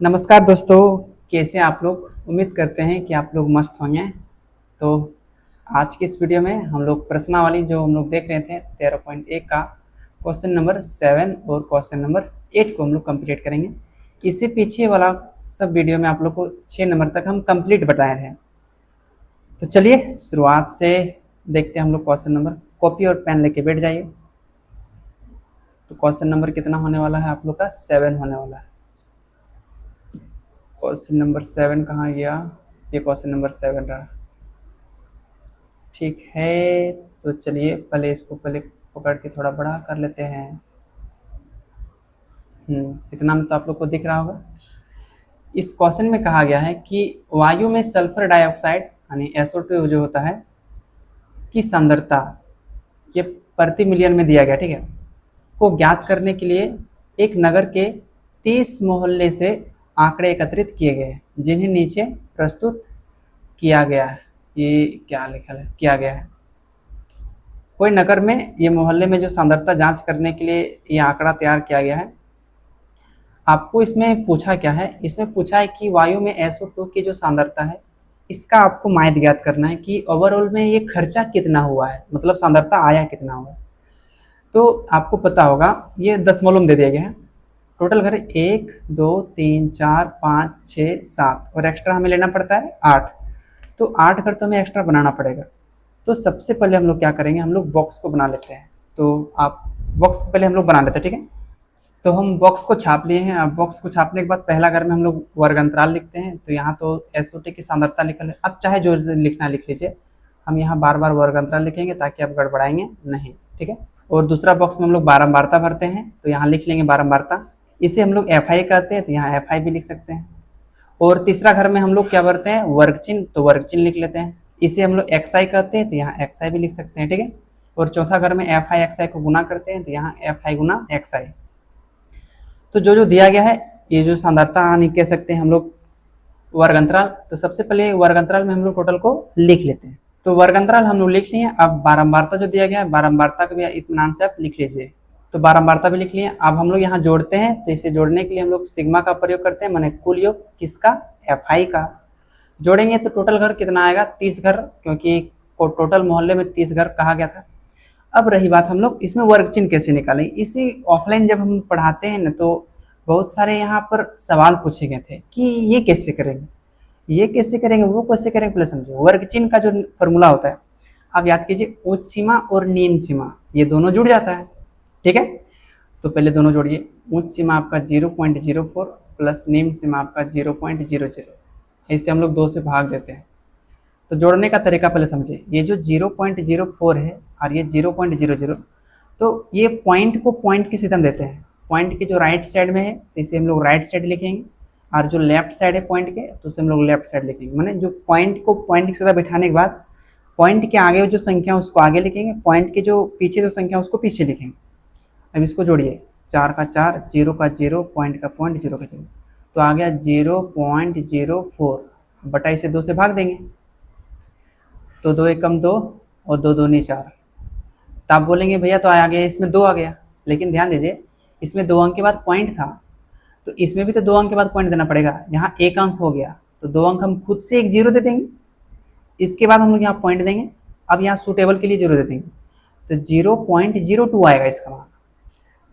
नमस्कार दोस्तों, कैसे हैं आप लोग। उम्मीद करते हैं कि आप लोग मस्त होंगे। तो आज की इस वीडियो में हम लोग प्रश्नावली जो हम लोग देख रहे थे 13.1 का क्वेश्चन नंबर 7 और क्वेश्चन नंबर 8 को हम लोग कंप्लीट करेंगे। इससे पीछे वाला सब वीडियो में आप लोग को 6 नंबर तक हम कंप्लीट बताए थे। तो चलिए शुरुआत से देखते हैं हम लोग क्वेश्चन नंबर। कॉपी और पेन लेके बैठ जाइए। तो क्वेश्चन नंबर कितना होने वाला है आप लोग का? 7 होने वाला है। क्वेश्चन नंबर 7 कहाँ गया? ये क्वेश्चन नंबर 7 रहा। ठीक है, तो चलिए पहले इसको पकड़ के थोड़ा बड़ा कर लेते हैं। इतना में तो आप लोग को दिख रहा होगा। इस क्वेश्चन में कहा गया है कि वायु में सल्फर डाइऑक्साइड यानी SO2 जो होता है की सांद्रता ये प्रति मिलियन में दिया गया, ठीक है, को ज्ञात करने के लिए एक नगर के 30 मोहल्ले से आंकड़े एकत्रित किए गए जिन्हें नीचे प्रस्तुत किया गया है। ये क्या लिखा है? किया गया है। कोई नगर में ये मोहल्ले में जो सांद्रता जांच करने के लिए ये आंकड़ा तैयार किया गया है। आपको इसमें पूछा क्या है? इसमें पूछा है कि वायु में SO2 की जो सांद्रता है इसका आपको माध्य ज्ञात करना है कि ओवरऑल में ये खर्चा कितना हुआ है, मतलब सांद्रता आया कितना हुआ है। तो आपको पता होगा ये दशमलव में दे दिया गया है। टोटल घर 1 2 3 4 5 6 7 और एक्स्ट्रा हमें लेना पड़ता है 8। तो 8 घर तो हमें एक्स्ट्रा बनाना पड़ेगा। तो सबसे पहले हम लोग क्या करेंगे, हम लोग बॉक्स को बना लेते हैं। तो आप बॉक्स को पहले हम लोग बना लेते हैं, ठीक है। तो हम बॉक्स को छाप लिए हैं। अब बॉक्स को छापने के बाद पहला घर में हम लोग वर्ग अंतराल लिखते हैं। तो यहाँ तो SO2 की सांद्रता लिखल है। अब चाहे जो लिखना लिख लीजिए, हम यहाँ बार बार वर्ग अंतराल लिखेंगे ताकि आप गड़बड़ाएंगे नहीं, ठीक है। और दूसरा बॉक्स में हम लोग बारंबारता भरते हैं। तो यहाँ लिख लेंगे बारंबारता। इसे हम लोग FI कहते हैं, तो यहाँ FI भी लिख सकते हैं। और तीसरा घर में हम लोग क्या भरते हैं? वर्ग चिन्ह, तो वर्ग चिन्ह लिख लेते हैं। इसे हम लोग XI कहते हैं, तो यहाँ XI भी लिख सकते हैं, ठीक है। और चौथा घर में FI XI को गुना करते हैं, तो यहाँ FI गुना XI। तो जो जो दिया गया है ये जो सांद्रता यानी कह सकते हैं हम लोग वर्ग अंतराल। तो सबसे पहले वर्ग अंतराल में हम लोग टोटल को लिख लेते हैं। तो वर्ग अंतराल हम लोग लिख लिए। अब बारंबारता जो दिया गया है, बारंबारता को भी इत्मीनान से आप लिख लीजिए। तो बारंबारता भी लिख लिए। अब हम लोग यहाँ जोड़ते हैं। तो इसे जोड़ने के लिए हम लोग सिग्मा का प्रयोग करते हैं, माने कुल योग किसका? FI का। जोड़ेंगे तो टोटल घर कितना आएगा? 30 घर, क्योंकि टोटल मोहल्ले में 30 घर कहा गया था। अब रही बात हम लोग इसमें वर्ग चिन्ह कैसे निकालें। इसी ऑफलाइन जब हम पढ़ाते हैं ना, तो बहुत सारे यहाँ पर सवाल पूछे गए थे कि ये कैसे करेंगे, ये कैसे करेंगे, वो कैसे करेंगे। पहले समझिए वर्ग चिन्ह का जो फॉर्मूला होता है, आप याद कीजिए, उच्च सीमा और निम्न सीमा ये दोनों जुड़ जाता है, ठीक है। तो पहले दोनों जोड़िए। उच्च सीमा आपका 0.04 प्लस निम्न सीमा आपका 0.00। इसे हम लोग 2 से भाग देते हैं। तो जोड़ने का तरीका पहले समझिए। ये जो 0.04 है और ये 0.00, तो ये पॉइंट को पॉइंट की सीधम देते हैं। पॉइंट की जो राइट साइड में है तो इसे हम लोग राइट साइड लिखेंगे, और जो लेफ्ट साइड है पॉइंट के तो उसे हम लोग लेफ्ट साइड लिखेंगे। माने जो पॉइंट को पॉइंट की सीधा बैठाने के बाद पॉइंट के आगे जो संख्या उसको आगे लिखेंगे, पॉइंट के जो पीछे जो संख्या उसको पीछे लिखेंगे। अब इसको जोड़िए, 4 का 4, 0 का 0, पॉइंट का पॉइंट, 0 का 0, तो आ गया 0.04 बटा इसे 2 से भाग देंगे। तो 2 एकम 2 और 2 दूनी 4। तो आप बोलेंगे भैया तो आ गया, इसमें 2 आ गया, लेकिन ध्यान दीजिए इसमें 2 अंक के बाद पॉइंट था, तो इसमें भी तो 2 अंक के बाद पॉइंट देना पड़ेगा। यहाँ 1 अंक हो गया तो 2 अंक हम खुद से एक 0 दे देंगे, इसके बाद हम लोग यहाँ पॉइंट देंगे। अब यहाँ सूटेबल के लिए 0 दे देंगे, तो 0.02 आएगा इसका मान।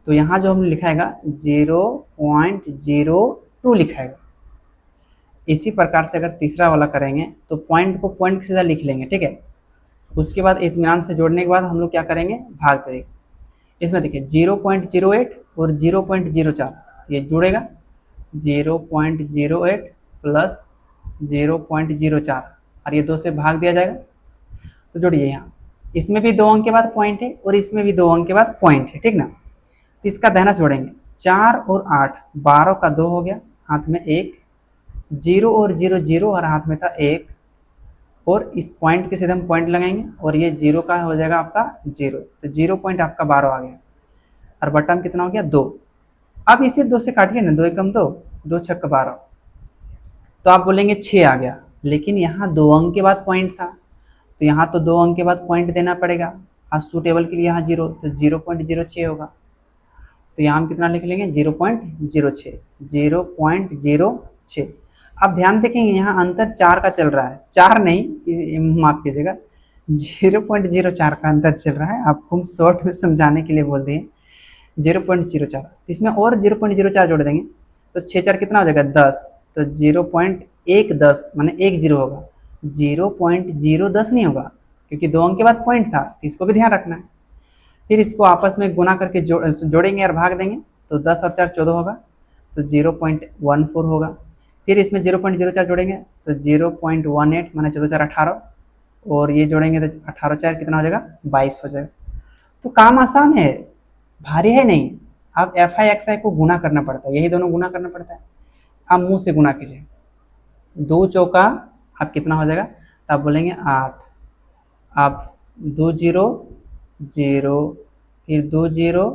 तो यहाँ जो हम लिखाएगा 0.02 लिखाएगा। इसी प्रकार से अगर तीसरा वाला करेंगे तो पॉइंट को पॉइंट सीधा लिख लेंगे, ठीक है। उसके बाद इत्मीनान से जोड़ने के बाद हम लोग क्या करेंगे? भाग देंगे। इसमें देखिए 0.08 और 0.04 ये जुड़ेगा, 0.08 प्लस 0.04 और ये 2 से भाग दिया जाएगा। तो जोड़िए, यहाँ इसमें भी 2 अंक के बाद पॉइंट है और इसमें भी 2 अंक के बाद पॉइंट है, ठीक ना। तो इसका दाहिना जोड़ेंगे, 4 और 8, 12 का 2 हो गया, हाथ में 1, 0 और 0 0 और हाथ में था 1, और इस पॉइंट के सीधे हम पॉइंट लगाएंगे और ये 0 का हो जाएगा आपका 0, तो 0 पॉइंट आपका 12 आ गया, और बटा में कितना हो गया? 2। अब इसे 2 से काटिए ना, 2 एकम 2, 2 छक्का 12, तो आप बोलेंगे 6 आ गया, लेकिन यहाँ 2 अंक के बाद पॉइंट था, तो यहाँ तो 2 अंक के बाद पॉइंट देना पड़ेगा, और सूटेबल के लिए यहाँ 0, तो 0.06 होगा। तो यहाँ हम कितना लिख लेंगे 0.06, 0.06। अब ध्यान देखेंगे यहाँ अंतर 4 का चल रहा है, 4 नहीं, माफ कीजिएगा, 0.04 का अंतर चल रहा है। आपको हम शॉर्ट में समझाने के लिए बोल दिए 0.04। इसमें और 0.04 जोड़ देंगे तो 6 4 कितना हो जाएगा 10, तो 0.10 माने 1 0 होगा, 0.010 नहीं होगा क्योंकि 2 अंक के बाद पॉइंट था, तो इसको भी ध्यान रखना है। फिर इसको आपस में गुना करके जोड़ेंगे और भाग देंगे तो 10 और 4 14 होगा, तो 0.14 होगा। फिर इसमें 0.04 जोड़ेंगे तो 0.18 माने 14 4 18, और ये जोड़ेंगे तो 18 4 कितना हो जाएगा 22 हो जाएगा। तो काम आसान है, भारी है नहीं। अब एफ आई एक्स आई को गुना करना पड़ता है, यही दोनों गुना करना पड़ता है। आप मुंह से गुना कीजिए, 2 चौका आप कितना हो जाएगा, तो आप बोलेंगे 8, आप 2 0 0, फिर 2 0,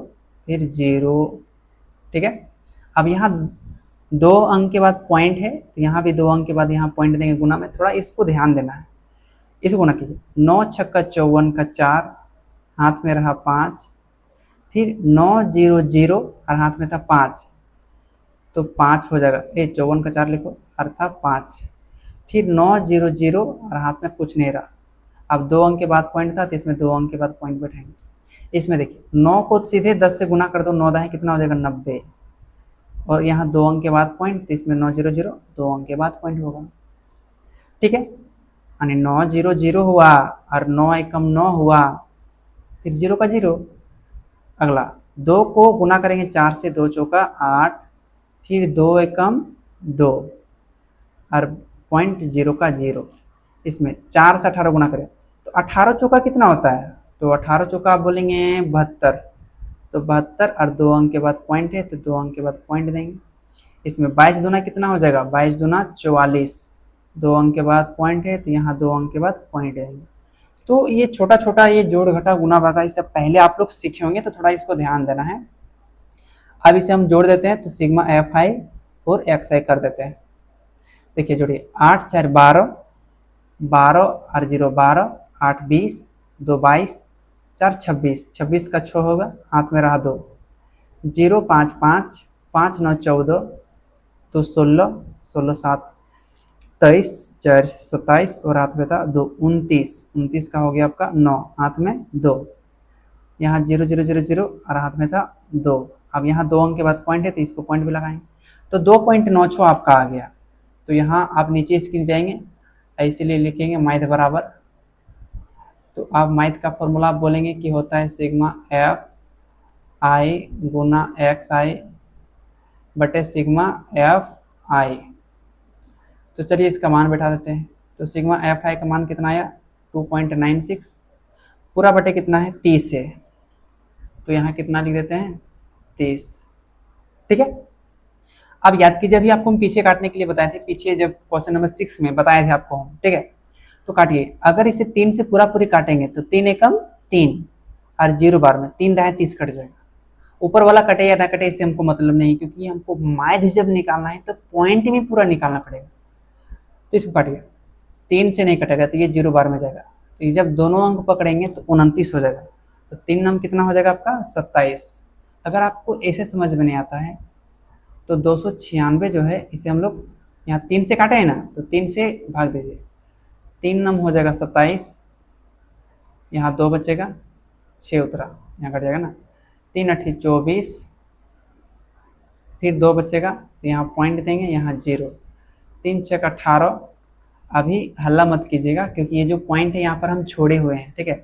फिर 0, ठीक है। अब यहाँ 2 अंक के बाद पॉइंट है, तो यहाँ भी 2 अंक के बाद यहाँ पॉइंट देंगे गुना में, थोड़ा इसको ध्यान देना है। इसको गुना कीजिए, 9 छक्का 54 का 4, हाथ में रहा 5, फिर 9 0 0 और हाथ में था 5, तो 5 हो जाएगा, ये 54 का 4 लिखो अर्थात 5, फिर 9 0 0 और हाथ में कुछ नहीं रहा। अब 2 अंक के बाद पॉइंट था तो इसमें 2 अंक के बाद पॉइंट बैठाएंगे। इसमें देखिए 9 को सीधे 10 से गुना कर दो, 9 दाएं कितना हो जाएगा 90, और यहाँ 2 अंक के बाद पॉइंट, तो इसमें 9 0 0 2 अंक के बाद पॉइंट होगा, ठीक है। यानी 9 0 0 हुआ और 9 एकम 9 हुआ, फिर 0 का 0। अगला 2 को गुना करेंगे 4 से, 2 चौका 8, फिर 2 एकम 2 और पॉइंट 0 का 0। इसमें 4 से 18 गुना करें तो 18 चौका कितना होता है, तो 18 चौका आप बोलेंगे 72, तो 72 और 2 अंक के बाद पॉइंट है तो 2 अंक के बाद पॉइंट देंगे। इसमें 22 दूना कितना हो जाएगा, 22 दूना 44, 2 अंक के बाद पॉइंट है तो यहाँ 2 अंक के बाद पॉइंट देंगे। तो ये छोटा छोटा ये जोड़ घटा गुना भागा ये सब पहले आप लोग सीखे होंगे, तो थोड़ा इसको ध्यान देना है। अब इसे हम जोड़ देते हैं, तो सिग्मा एफ आई और एक्स आई कर देते हैं। देखिए जोड़िए, 8 4 12, 12 और 0 12, 8 20, 2 22, 4 26, 26 का 6 होगा, हाथ में रहा 2, 0 5 5, 5 9 14, 2 16, 16 7 23, 4 27 और हाथ में था 2 29, 29 का हो गया आपका 9, हाथ में 2, यहाँ 0 0 0 0 और हाथ में था 2। अब यहाँ 2 अंक के बाद पॉइंट है तो इसको पॉइंट भी लगाएंगे, तो 2.96 आपका आ गया। तो यहाँ आप नीचे इसके जाएंगे, इसीलिए लिखेंगे माइथ बराबर, तो आप माइथ का फॉर्मूला आप बोलेंगे कि होता है सिग्मा एफ आई गुना एक्स आई बटे सिग्मा एफ आई। तो चलिए इसका मान बैठा देते हैं, तो सिग्मा एफ आई का मान कितना आया 2.96, पूरा बटे कितना है 30 है, तो यहाँ कितना लिख देते हैं 30, ठीक है। अब याद कीजिए, अभी आपको हम पीछे काटने के लिए बताए थे, पीछे जब क्वेश्चन नंबर 6 में बताए थे आपको हम, ठीक है। तो काटिए, अगर इसे 3 से पूरा पूरी काटेंगे तो 3 एकम 3 और 0 बार में 3 दाएं 30 कट जाएगा। ऊपर वाला कटे या ना कटे इससे हमको मतलब नहीं, क्योंकि हमको माइथ जब निकालना है तो पॉइंट में पूरा निकालना पड़ेगा। तो इसको काटिए, 3 से नहीं कटेगा तो ये 0 बार में जाएगा, तो ये जब दोनों अंक पकड़ेंगे तो 29 हो जाएगा, तो 3 नंबर कितना हो जाएगा आपका 27। अगर आपको ऐसे समझ में नहीं आता है तो 296 जो है इसे हम लोग यहाँ 3 से काटे हैं ना, तो 3 से भाग दीजिए, 3 नंबर हो जाएगा 27, यहाँ 2 बचेगा, 6 उतरा, यहाँ कट जाएगा ना, 3 8 24, फिर 2 बचेगा तो यहाँ पॉइंट देंगे, यहाँ 0, 3 6 18। अभी हल्ला मत कीजिएगा क्योंकि ये जो पॉइंट है यहाँ पर हम छोड़े हुए हैं, ठीक है।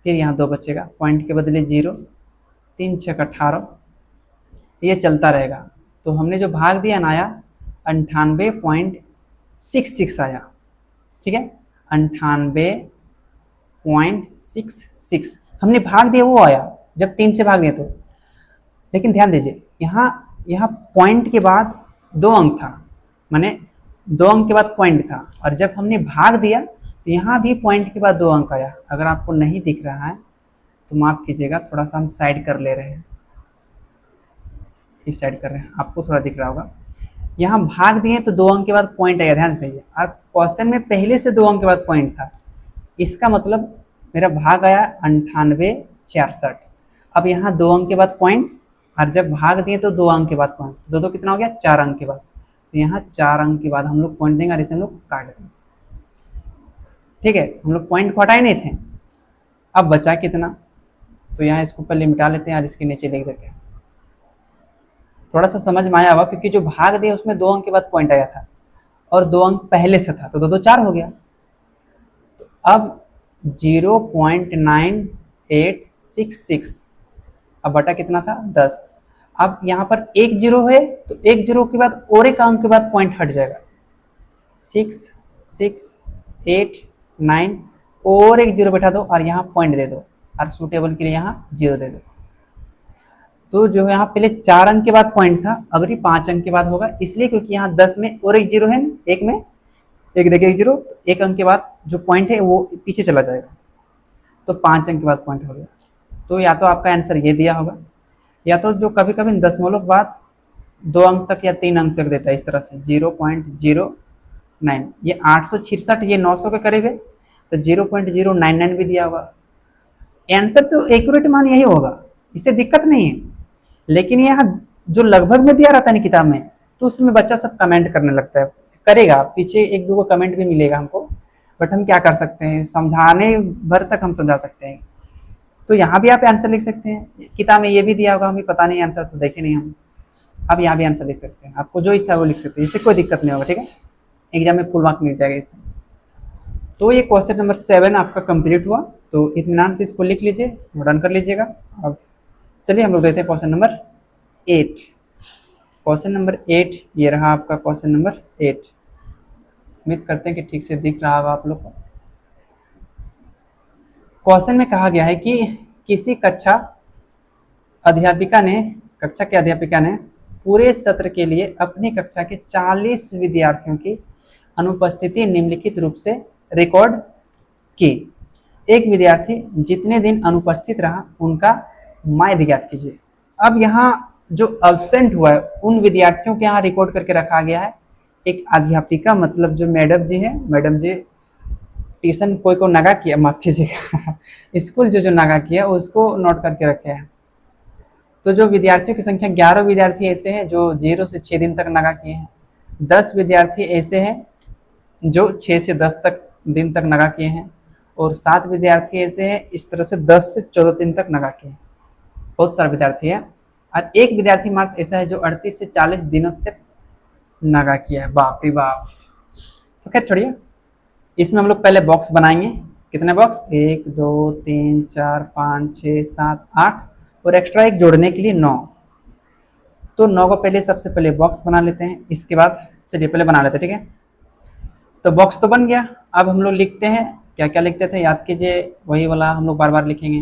फिर यहाँ 2 बचेगा, पॉइंट के बदले 0, 3 6 18, ये चलता रहेगा। तो हमने जो भाग दिया ना आया 98.66 आया, ठीक है, 98.66 हमने भाग दिया, वो आया जब 3 से भाग दिया तो। लेकिन ध्यान दीजिए, यहाँ पॉइंट के बाद 2 अंक था, माने 2 अंक के बाद पॉइंट था, और जब हमने भाग दिया तो यहाँ भी पॉइंट के बाद 2 अंक आया। अगर आपको नहीं दिख रहा है तो माफ कीजिएगा, थोड़ा सा हम साइड कर ले रहे हैं, इस साइड कर रहे हैं, आपको थोड़ा दिख रहा होगा। यहाँ भाग दिए तो 2 अंक के बाद पॉइंट आया, ध्यान से देखिए। और क्वेश्चन में पहले से 2 अंक के बाद पॉइंट था, इसका मतलब मेरा भाग आया 98 66। अब यहाँ 2 अंक के बाद पॉइंट और जब भाग दिए तो 2 अंक के बाद पॉइंट, दो दो कितना हो गया 4 अंक के बाद, तो यहाँ 4 अंक के बाद हम लोग पॉइंट देंगे और इसे हम लोग काट देंगे। ठीक है, हम लोग पॉइंट को हटाए नहीं थे। अब बचा कितना, तो यहाँ इसको पहले मिटा लेते हैं और इसके नीचे लिख देते हैं। थोड़ा सा समझ में आया होगा, क्योंकि जो भाग दिए उसमें 2 अंक के बाद पॉइंट आया था और 2 अंक पहले से था, तो 2 2 4 हो गया। तो अब 0.9866, अब बटा कितना था 10। अब यहाँ पर एक जीरो है तो एक जीरो के बाद और एक अंक के बाद पॉइंट हट जाएगा, 6 6 8 9 और एक जीरो बैठा दो और यहाँ पॉइंट दे दो और सूटेबल के लिए यहाँ जीरो दे दो। तो जो है यहाँ पहले 4 अंक के बाद पॉइंट था, अब 5 अंक के बाद होगा, इसलिए क्योंकि यहाँ 10 में और एक जीरो है, एक में एक देखिए एक जीरो, तो एक अंक के बाद जो पॉइंट है वो पीछे चला जाएगा, तो 5 अंक के बाद पॉइंट हो गया। तो या तो आपका आंसर ये दिया होगा, या तो जो कभी कभी दशमलव के बाद 2 अंक तक या 3 अंक तक देता है, इस तरह से 0.09, ये 866, ये 900 के करीब है, तो 0.099 भी दिया होगा। आंसर तो एक्यूरेट मान यही होगा, इससे दिक्कत नहीं है। लेकिन यहाँ जो लगभग में दिया रहता है ना किताब में, तो उसमें बच्चा सब कमेंट करने लगता है, करेगा, पीछे एक दो कमेंट भी मिलेगा हमको, बट हम क्या कर सकते हैं, समझाने भर तक हम समझा सकते हैं। तो यहाँ भी आप आंसर लिख सकते हैं, किताब में ये भी दिया होगा, हमें पता नहीं आंसर तो देखे नहीं हम। अब यहाँ भी आंसर लिख सकते हैं, आपको जो इच्छा है वो लिख सकते हैं, इससे कोई दिक्कत नहीं होगा। ठीक है, एग्जाम में फुल मार्क मिल जाएगा इसमें। तो ये क्वेश्चन नंबर 7 आपका कंप्लीट हुआ, तो इत्मीनान से इसको लिख लीजिए, रन कर लीजिएगा। अब चलिए हम लोग देखते हैं क्वेश्चन नंबर 8। क्वेश्चन नंबर 8 ये रहा आपका क्वेश्चन नंबर 8। उम्मीद करते हैं कि ठीक से दिख रहा होगा आप लोग को। क्वेश्चन में कहा गया है कि किसी कक्षा के अध्यापिका ने पूरे सत्र के लिए अपनी कक्षा के 40 विद्यार्थियों की अनुपस्थिति निम्नलिखित रूप से रिकॉर्ड की। एक विद्यार्थी जितने दिन अनुपस्थित रहा उनका माध्य ज्ञात कीजिए। अब यहाँ जो अब्सेंट हुआ है उन विद्यार्थियों के यहाँ रिकॉर्ड करके रखा गया है। एक अध्यापिका मतलब जो मैडम जी है, मैडम जी ट्यूशन कोई को नागा किया, माफ कीजिएगा स्कूल जो नागा किया उसको नोट करके रखे हैं। तो जो विद्यार्थियों की संख्या 11 विद्यार्थी ऐसे हैं जो 0 से 6 दिन तक नागा किए हैं। 10 विद्यार्थी ऐसे हैं जो 6 से 10 दिन तक नागा किए हैं, और 7 विद्यार्थी ऐसे हैं इस तरह से 10 से 14 दिन तक नागा किए हैं। बहुत सारे विद्यार्थी है, और एक विद्यार्थी मात्र ऐसा है जो 38 से 40 दिनों तक नागा किया है। बाप रे बाप। तो खैर छोड़िए, इसमें हम लोग पहले बॉक्स बनाएंगे। कितने बॉक्स, 1 2 3 4 5 6 7 8 और एक्स्ट्रा एक जोड़ने के लिए 9। तो 9 को पहले सबसे पहले बॉक्स बना लेते हैं। इसके बाद चलिए पहले बना लेते हैं, ठीक है। तो बॉक्स तो बन गया। अब हम लोग लिखते हैं, क्या क्या लिखते थे याद कीजिए, वही वाला हम लोग बार बार लिखेंगे।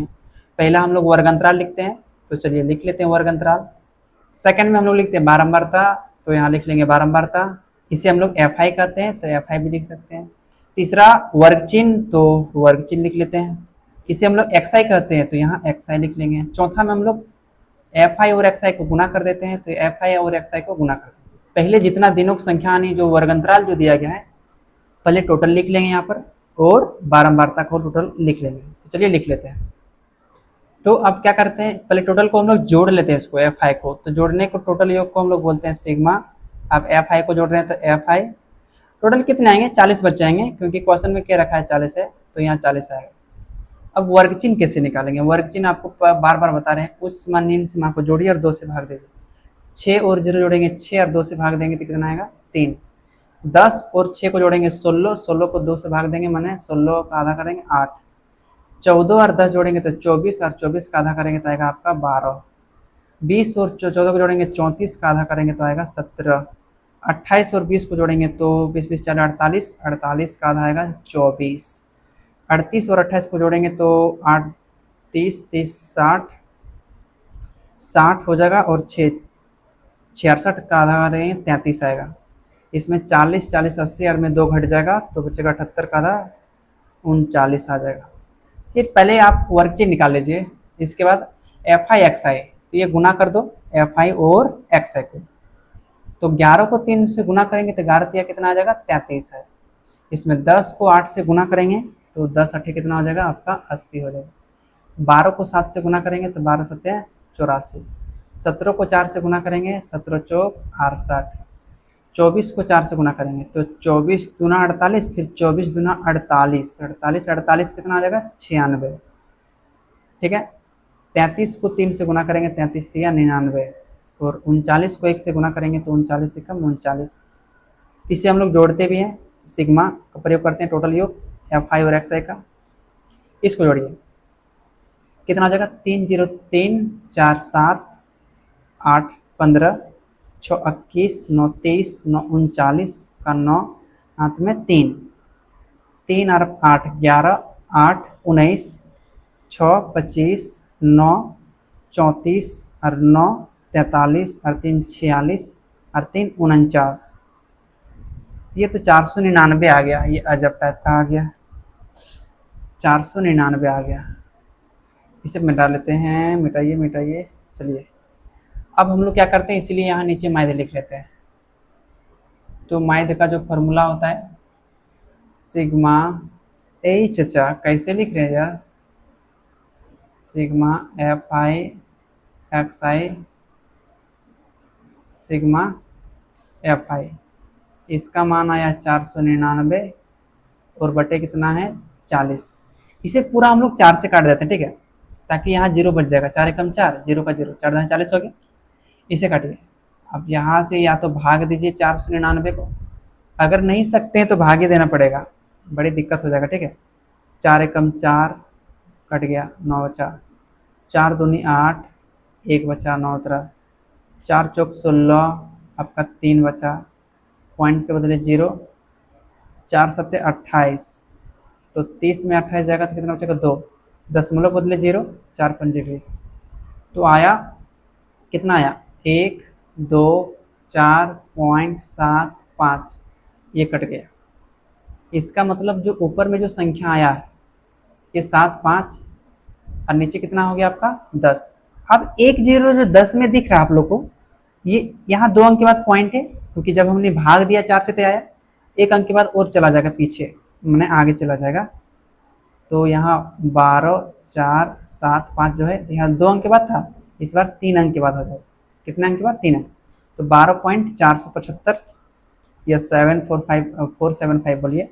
पहला हम लोग वर्ग अंतराल लिखते हैं, तो चलिए लिख लेते हैं वर्ग अंतराल। सेकंड में हम लोग लिखते हैं बारंबारता, तो यहाँ लिख लेंगे बारंबारता, इसे हम लोग एफ आई कहते हैं, तो एफ आई भी लिख सकते हैं। तीसरा वर्ग चिन्ह, तो वर्ग चिन्ह लिख लेते हैं, इसे हम लोग एक्स आई कहते हैं, तो यहाँ एक्स आई लिख लेंगे। चौथा में हम लोग एफ आई और एक्स आई को गुना कर देते हैं, तो एफ आई और एक्स आई को गुना कर देते हैं। पहले जितना दिनों की संख्या यानी जो वर्ग अंतराल जो दिया गया है पहले टोटल लिख लेंगे यहाँ पर, और बारंबारता को टोटल लिख लेंगे। तो चलिए लिख लेते हैं। तो अब क्या करते हैं, पहले टोटल को हम लोग जोड़ लेते हैं, इसको एफ आई को, तो जोड़ने को टोटल योग को हम लोग बोलते हैं सिग्मा। अब एफ आई को जोड़ रहे हैं तो एफ आई टोटल कितने आएंगे, 40 बच जाएंगे, क्योंकि क्वेश्चन में क्या रखा है 40 है, तो यहाँ 40 आएगा। अब वर्ग चिन्ह कैसे निकालेंगे, वर्ग चिन्ह आपको बार बार बता रहे हैं, उच्च सीमा निम्न सीमा को जोड़िए और 2 से भाग दीजिए। 6 और 0 जोड़ेंगे 6 और 2 से भाग देंगे तो कितना आएगा 3। 10 और 6 को जोड़ेंगे 16, 16 को 2 से भाग देंगे माने 16 का आधा करेंगे 8। 14 और 10 जोड़ेंगे तो 24, और 24 का आधा करेंगे तो आएगा आपका 12। 20 और 14 को जोड़ेंगे 34 का आधा करेंगे तो आएगा 17। 28 और 20 को जोड़ेंगे तो 20 20 4 48, 48 का आधा आएगा 24। 38 और 28 को जोड़ेंगे तो 8 30 30 60, 60 हो जाएगा, और 6 66 का आधा करेंगे 33 आएगा। इसमें 40 40 80 और में 2 घट जाएगा तो बचेगा 78 का आधा 39 आ जाएगा। फिर पहले आप वर्ग चिन्ह निकाल लीजिए, इसके बाद एफ आई एक्स आई, तो ये गुना कर दो एफ आई और एक्स आई को। तो 11 को 3 से गुना करेंगे तो 11 तिया कितना आ जाएगा 33 है। इसमें 10 को 8 से गुना करेंगे तो 10 8 कितना हो जाएगा आपका 80 हो जाएगा। 12 को 7 से गुना करेंगे तो 12 7 84। 17 को 4 से गुना करेंगे, 17 चौक 68। 24 को 4 से गुना करेंगे तो 24 दूना 48, फिर 24 दूना 48, 48 48 कितना आ जाएगा 96। ठीक है। 33 को 3 से गुना करेंगे, 33 तिया 99, और 39 को 1 से गुना करेंगे तो 39 से कम 39। इसे हम लोग जोड़ते भी हैं, तो सिग्मा का प्रयोग करते हैं टोटल योग Fi और Xi का। इसको जोड़िए, कितना आ जाएगा 3 0 3 4 7 8 15 6 21 9 23 9 39 का 9 हाथ में 3 3 और 8 11 8 19 6 25 9 34 और 9 43 और 3 46 और 3 49। ये तो 499 आ गया, ये अजब टाइप का आ गया, 499 आ गया। इसे मिटा लेते हैं, मिटाइए मिटाइए। चलिए अब हम लोग क्या करते हैं, इसीलिए यहाँ नीचे माध्य लिख लेते हैं। तो माध्य का जो फॉर्मूला होता है सिग्मा एच, कैसे लिख रहे हैं यार, sigma Fi Xi sigma Fi। इसका मान आया 499 और बटे कितना है 40। इसे पूरा हम लोग 4 से काट देते हैं, ठीक है, ताकि यहाँ 0 बच जाएगा। 4 एकम 4, 0 का 0, 4 40 हो गया। इसे काटिए। अब यहाँ से या तो भाग दीजिए 499 को, अगर नहीं सकते हैं तो भाग ही देना पड़ेगा, बड़ी दिक्कत हो जाएगा। ठीक है। 4 एकम 4 कट गया, 9 बचा, 4 दूनी 8, 1 बचा, 9 उतरा, 4 चौक 16, आपका 3 बचा, पॉइंट के बदले 0, 4 सत्ते 28, तो 30 में 28 जाएगा तो कितना बचेगा 2, दशमलव बदले 0, 4 पंजे 20। तो आया कितना आया 1 2 4.75, ये कट गया। इसका मतलब जो ऊपर में जो संख्या आया है ये 7 5 और नीचे कितना हो गया आपका 10। अब एक जीरो जो 10 में दिख रहा है आप लोग को, ये यहाँ 2 अंक के बाद पॉइंट है, क्योंकि जब हमने भाग दिया 4 से तो आया, 1 अंक के बाद और चला जाएगा पीछे, मैंने आगे चला जाएगा। तो यहाँ 12 4 7 5 जो है यहाँ 2 अंक के बाद था, इस बार 3 अंक के बाद हो जाएगा। कितने अंक के बाद 3 अंक, तो 12.475 या 475 बोलिए,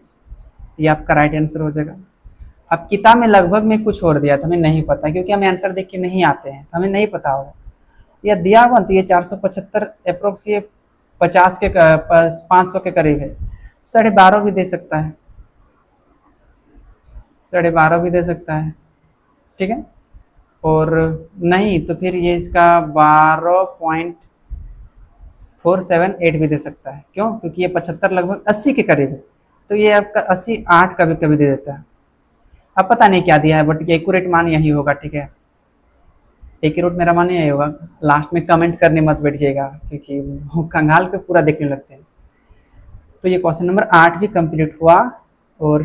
ये आपका राइट आंसर हो जाएगा। अब किताब में लगभग में कुछ और दिया था, हमें नहीं पता, क्योंकि हमें आंसर देख के नहीं आते हैं तो हमें नहीं पता होगा। यह दिया हुआ तो ये 475 अप्रोक्स, ये 50 के 500 के करीब है। 12.5 भी दे सकता है, 12.5 भी दे सकता है, ठीक है। और नहीं तो फिर ये इसका 12.478 भी दे सकता है। क्यों? क्योंकि ये 75 लगभग 80 के करीब है, तो ये आपका 88 कभी कभी दे देता है। अब पता नहीं क्या दिया है, बट ये एक्यूरेट मान यही होगा, ठीक है। एक्यूरेट मेरा मान यही होगा। लास्ट में कमेंट करने मत बैठिएगा, क्योंकि कंगाल पे पूरा देखने लगते हैं। तो ये क्वेश्चन नंबर 8 भी कंप्लीट हुआ, और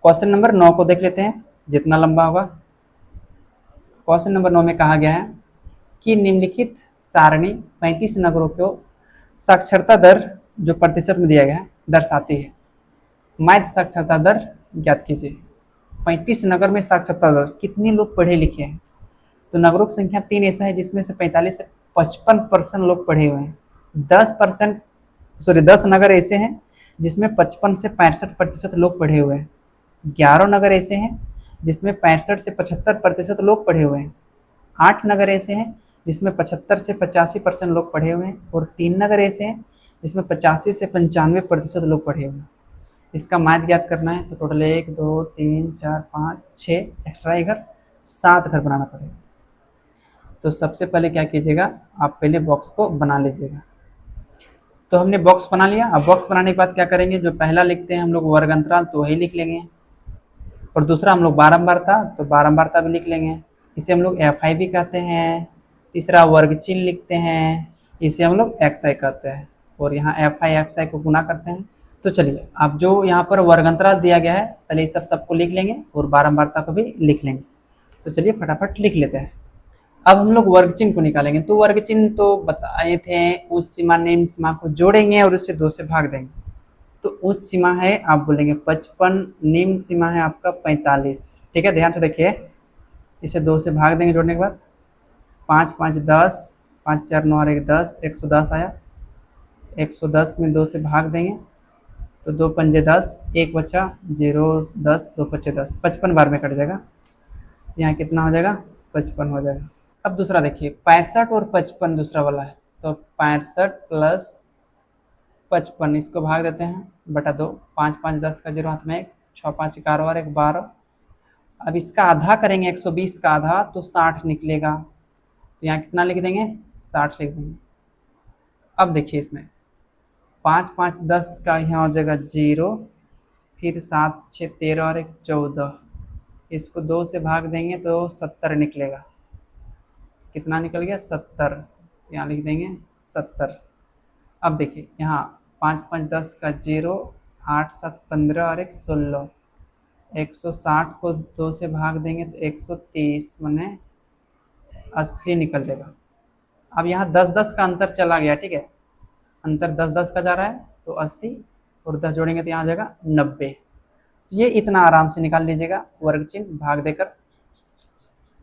क्वेश्चन नंबर 9 को देख लेते हैं, जितना लंबा होगा। क्वेश्चन नंबर 9 में कहा गया है कि निम्नलिखित सारणी 35 नगरों को साक्षरता दर जो प्रतिशत में दिया गया है दर्शाती है। माध्य साक्षरता दर ज्ञात कीजिए। 35 नगर में साक्षरता दर, कितने लोग पढ़े लिखे हैं? तो नगरों की संख्या 3 ऐसा है जिसमें से 45 से 55% लोग पढ़े हुए हैं। 10 नगर ऐसे हैं जिसमें 55 से 65% लोग पढ़े हुए हैं। 11 नगर ऐसे हैं जिसमें 65 से 75% लोग पढ़े हुए हैं। 8 नगर ऐसे हैं जिसमें 75 से 85% लोग पढ़े हुए हैं, और 3 नगर ऐसे हैं जिसमें 85 से 95% लोग पढ़े हुए हैं। इसका माध्य ज्ञात करना है, तो टोटल 1 2 3 4 5 6 एक्स्ट्रा घर, 7 घर बनाना पड़ेगा। तो सबसे पहले क्या कीजिएगा, आप पहले बॉक्स को बना लीजिएगा। तो हमने बॉक्स बना लिया। अब बॉक्स बनाने के बाद क्या करेंगे, जो पहला लिखते हैं हम लोग वर्ग अंतराल, तो वही लिख लेंगे, और दूसरा हम लोग बारंबारता, तो बारंबारता भी लिख लेंगे, इसे हम लोग Fi भी कहते हैं। तीसरा वर्ग चिन्ह लिखते हैं, इसे हम लोग Xi कहते हैं, और यहाँ Fi Xi को गुना करते हैं। तो चलिए अब जो यहाँ पर वर्ग अंतराल दिया गया है, पहले ये सबको लिख लेंगे और बारंबारता को भी लिख लेंगे। तो चलिए फटाफट लिख लेते हैं। अब हम लोग वर्ग चिन्ह को निकालेंगे। तो वर्ग चिन्ह तो बताए थे, उच्च सीमा निम्न सीमा को जोड़ेंगे और उसे 2 से भाग देंगे। तो उच्च सीमा है आप बोलेंगे 55, निम्न सीमा है आपका 45, ठीक है। ध्यान से देखिए, इसे 2 से भाग देंगे जोड़ने के बाद, 5 5 10, 5 4 9 और 1 10, 110 आया। 110 में 2 से भाग देंगे तो 2 पंजे 10, 1 बचा 0 10, 2 पच्चे 10, 55 बार में कट जाएगा। यहाँ कितना हो जाएगा? 55 हो जाएगा। अब दूसरा देखिए, 65 और 55 दूसरा वाला है, तो 65 प्लस 55 इसको भाग देते हैं बटा 2, 5 5 10 का 0 हाथ में 1, 6 5 11 और 1 12। अब इसका आधा करेंगे, 120 का आधा तो 60 निकलेगा, तो यहाँ कितना लिख देंगे? 60 लिख देंगे। अब देखिए इसमें 5 5 10 का यहाँ हो जाएगा 0, फिर 7 6 13 और 1 14, इसको 2 से भाग देंगे तो 70 निकलेगा। कितना निकल गया? 70, यहाँ लिख देंगे 70। अब देखिए यहाँ 5 5 10 का 0, 8 7 15 और 1 16, 160 को 2 से भाग देंगे तो 130 माने 80 निकल जाएगा। अब यहाँ 10 10 का अंतर चला गया, ठीक है, अंतर 10 10 का जा रहा है तो 80 और 10 जोड़ेंगे तो यहाँ आ जाएगा 90। तो ये इतना आराम से निकाल लीजिएगा वर्ग चिन्ह भाग देकर।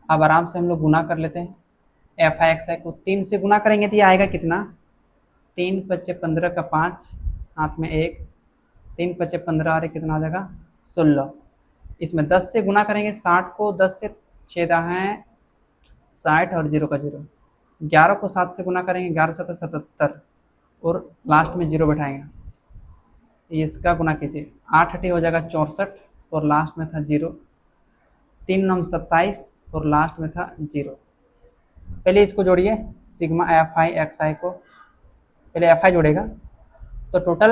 अब आराम से हम लोग गुना कर लेते हैं। एफ आई एक्स आई को 3 से गुना करेंगे तो ये आएगा कितना? 3 पच्चे 15 का 5, हाथ में 1, 3 पच्चे 15 और 1 कितना आ जाएगा? 16। इसमें 10 से गुना करेंगे, 60 को 10 से छेदा है 60 और 0 का 0। 11 को 7 से गुना करेंगे, 11 7 77 और लास्ट में 0 बैठाएंगे। ये इसका गुना कीजिए, 8 8 हो जाएगा 64 और लास्ट में था 0, 3 9 27 और लास्ट में था 0। पहले इसको जोड़िए, सिग्मा एफ आई एक्स आई को, पहले एफ आई जोड़ेगा तो टोटल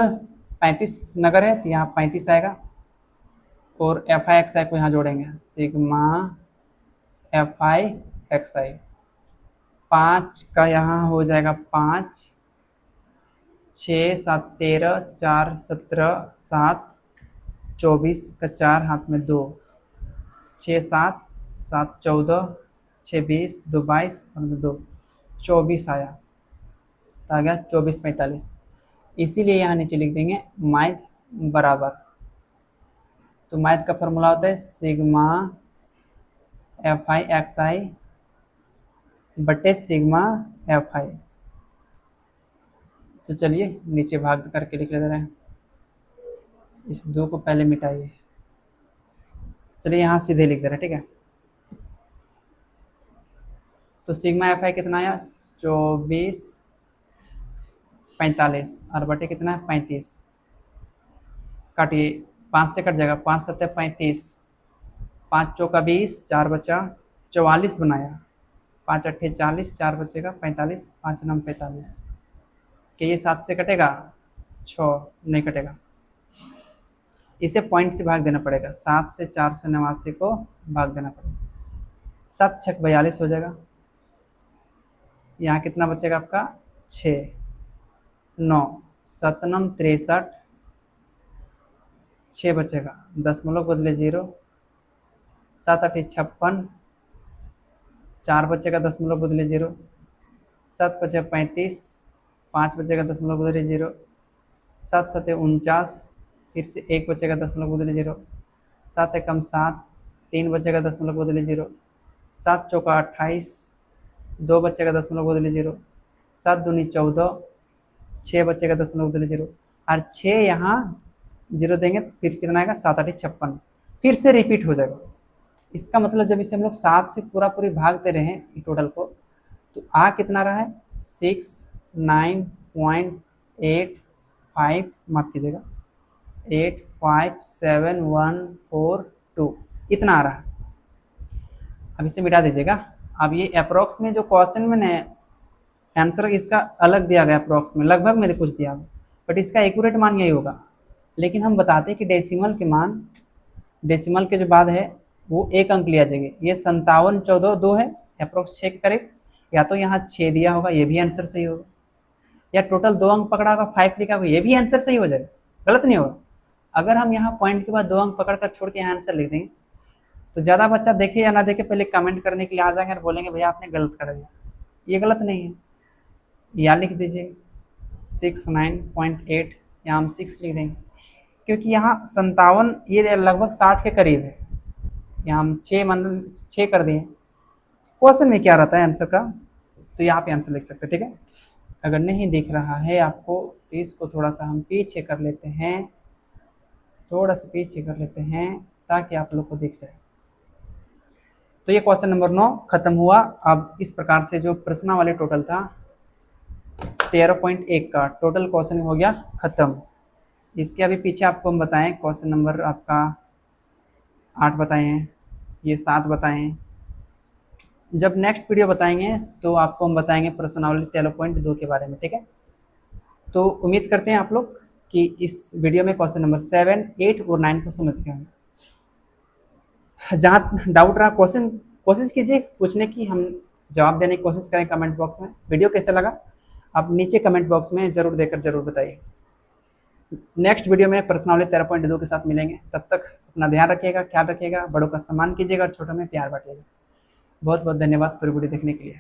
35 नगर है तो यहाँ 35 आएगा, और एफ आई एक्स आई को यहाँ जोड़ेंगे, सिग्मा एफ आई एक्स आई 5 का यहाँ हो जाएगा 5, 6 7 13, 4 17, 7 24 का 4 हाथ में 2, 6 7 7 14, 6 20, 2 22 और 2 24 आया, तो आ गया 24 45। इसीलिए यहाँ नीचे लिख देंगे मैथ बराबर, तो मैथ का फॉर्मूला होता है sigma F I x I बटे सिग्मा एफ आई। तो चलिए नीचे भाग करके लिख लेते हैं, इस 2 को पहले मिटाइए। चलिए यहाँ सीधे लिख दे रहे हैं, ठीक है। तो सिग्मा एफ आई कितना आया? 24 45 और बटे कितना है? 35। काटिए, 5 से कट जाएगा, 5 7 35, 5 चौका 20, 4 बचा 44 बनाया, 5 8 40, 4 बचेगा 45, 5 9 45। कि ये 7 से कटेगा? 6 नहीं कटेगा, इसे पॉइंट से भाग देना पड़ेगा, 7 से 489 को भाग देना पड़ेगा, 7 6 42 हो जाएगा। यहाँ कितना बचेगा आपका? 6 9 7 9 63, 6 बचेगा, दशमलव बदले 0, 7 8 56, 4 बचेगा दशमलव बदले 0, 7 बचेगा 35, 5 बचेगा दशमलव बदले 0, 7 7 49, फिर से 1 बचेगा दशमलव बदले 0, 7 एकम 7, 3 बचेगा दशमलव बदले 0, 7 चौका 28, 2 बचेगा दशमलव बदले 0, 7 दूनी 14, 6 बचेगा दशमलव बदले 0, और 6 यहाँ 0 देंगे तो फिर कितना आएगा? 7 8 56, फिर से रिपीट हो जाएगा। इसका मतलब जब इसे हम लोग 7 से पूरी भागते रहे टोटल को, तो आ कितना रहा है? 69.85, माफ कीजिएगा 857,142 इतना आ रहा है। अब इसे मिटा दीजिएगा। अब ये अप्रोक्स में जो क्वेश्चन में ने आंसर इसका अलग दिया गया, अप्रोक्स में लगभग मैंने कुछ दिया, बट इसका एक्यूरेट मान यही होगा। लेकिन हम बताते हैं कि डेसिमल के मान, डेसिमल के जो बाद है वो 1 अंक लिया जाएगा। ये 57 14 2 है, अप्रोक्स 6 के करीब, या तो यहाँ 6 दिया होगा, ये भी आंसर सही होगा, या टोटल 2 अंक पकड़ा होगा, 5 लिखा होगा, ये भी आंसर सही हो जाएगा, गलत नहीं होगा। अगर हम यहाँ पॉइंट के बाद 2 अंक पकड़ कर छोड़ के यहाँ आंसर लिख देंगे तो ज़्यादा बच्चा देखे या ना देखे पहले कमेंट करने के लिए आ जाएंगे और बोलेंगे भैया आपने गलत कर दिया। ये गलत नहीं है, या लिख दीजिए 69.8, यहाँ हम 6 लिख देंगे, क्योंकि यहाँ 57 ये लगभग 60 के करीब है, यहाँ हम 6 कर दिए, क्वेश्चन में क्या रहता है आंसर का, तो यहाँ पे आंसर लिख सकते हैं, ठीक है। अगर नहीं दिख रहा है आपको तो इसको थोड़ा सा हम पीछे कर लेते हैं, थोड़ा सा पीछे कर लेते हैं ताकि आप लोग को दिख जाए। तो ये क्वेश्चन नंबर 9 खत्म हुआ। अब इस प्रकार से जो प्रश्नावली टोटल था 13.1 का टोटल क्वेश्चन हो गया खत्म। इसके अभी पीछे आपको हम बताएं, क्वेश्चन नंबर आपका 8 बताए हैं, ये 7 बताए हैं। जब नेक्स्ट वीडियो बताएंगे तो आपको हम बताएंगे प्रश्नावली 13.2 के बारे में, ठीक है। तो उम्मीद करते हैं आप लोग कि इस वीडियो में क्वेश्चन नंबर 7, 8 और 9 को समझ गए होंगे। जहाँ डाउट रहा क्वेश्चन कोशिश कीजिए पूछने की, हम जवाब देने की कोशिश करें कमेंट बॉक्स में। वीडियो कैसा लगा आप नीचे कमेंट बॉक्स में जरूर देकर जरूर बताइए। नेक्स्ट वीडियो में प्रश्नावली 13.2 के साथ मिलेंगे। तब तक अपना ध्यान रखिएगा, ख्याल रखिएगा, बड़ों का सम्मान कीजिएगा और छोटों में प्यार बांटिएगा। बहुत बहुत धन्यवाद पूरी वीडियो देखने के लिए।